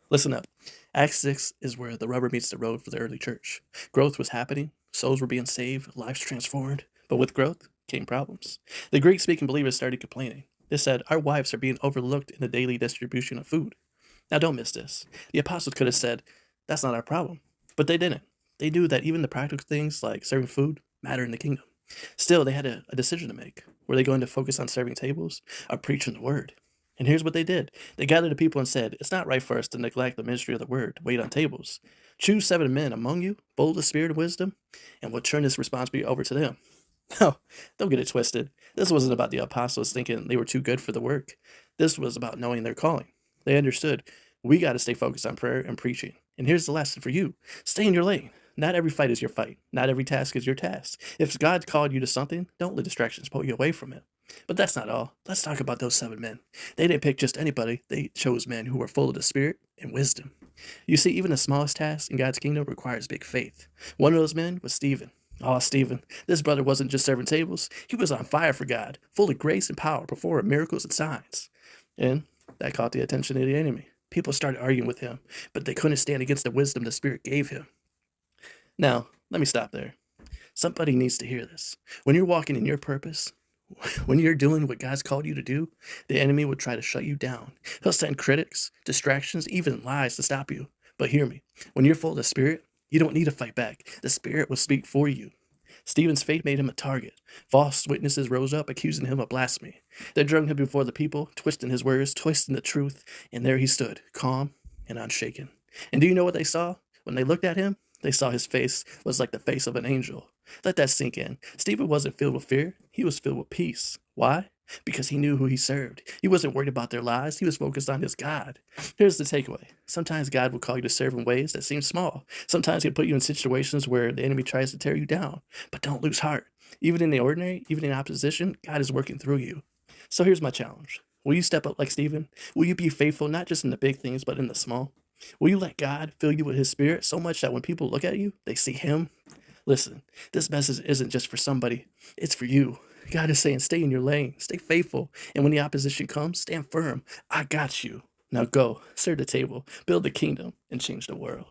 Listen up. Acts 6 is where the rubber meets the road for the early church. Growth was happening, souls were being saved, lives transformed. But with growth came problems. The Greek speaking believers started complaining. They said, our wives are being overlooked in the daily distribution of food. Now, don't miss this. The apostles could have said, that's not our problem. But they didn't. They knew that even the practical things like serving food matter in the kingdom. Still, they had a decision to make. Were they going to focus on serving tables or preaching the word? And here's what they did. They gathered the people and said, it's not right for us to neglect the ministry of the word, to wait on tables. Choose 7 men among you, bold of spirit and wisdom, and we'll turn this responsibility over to them. No, don't get it twisted. This wasn't about the apostles thinking they were too good for the work. This was about knowing their calling. They understood we got to stay focused on prayer and preaching. And here's the lesson for you: stay in your lane. Not every fight is your fight. Not every task is your task. If God called you to something, don't let distractions pull you away from it. But that's not all. Let's talk about those 7 men. They didn't pick just anybody, they chose men who were full of the Spirit and wisdom. You see, even the smallest task in God's kingdom requires big faith. One of those men was Stephen. Oh, Stephen, this brother wasn't just serving tables, he was on fire for God, full of grace and power, performing miracles and signs. And that caught the attention of the enemy. People started arguing with him, but they couldn't stand against the wisdom the Spirit gave him. Now, let me stop there. Somebody needs to hear this. When you're walking in your purpose, when you're doing what God's called you to do, the enemy will try to shut you down. He'll send critics, distractions, even lies to stop you. But hear me, when you're full of the Spirit, you don't need to fight back. The Spirit will speak for you. Stephen's faith made him a target. False witnesses rose up, accusing him of blasphemy. They dragged him before the people, twisting his words, twisting the truth, and there he stood, calm and unshaken. And do you know what they saw? When they looked at him, they saw his face was like the face of an angel. Let that sink in. Stephen wasn't filled with fear, he was filled with peace. Why? Because he knew who he served. He wasn't worried about their lies, he was focused on his God. Here's the takeaway: sometimes God will call you to serve in ways that seem small. Sometimes he'll put you in situations where the enemy tries to tear you down. But don't lose heart. Even in the ordinary, even in opposition, God is working through you. So here's my challenge. Will you step up like Stephen? Will you be faithful not just in the big things, but in the small? Will you let God fill you with his spirit so much that when people look at you, they see him? Listen, this message isn't just for somebody, it's for you. God is saying, stay in your lane, stay faithful, and when the opposition comes, stand firm. I got you. Now go, serve the table, build the kingdom, and change the world.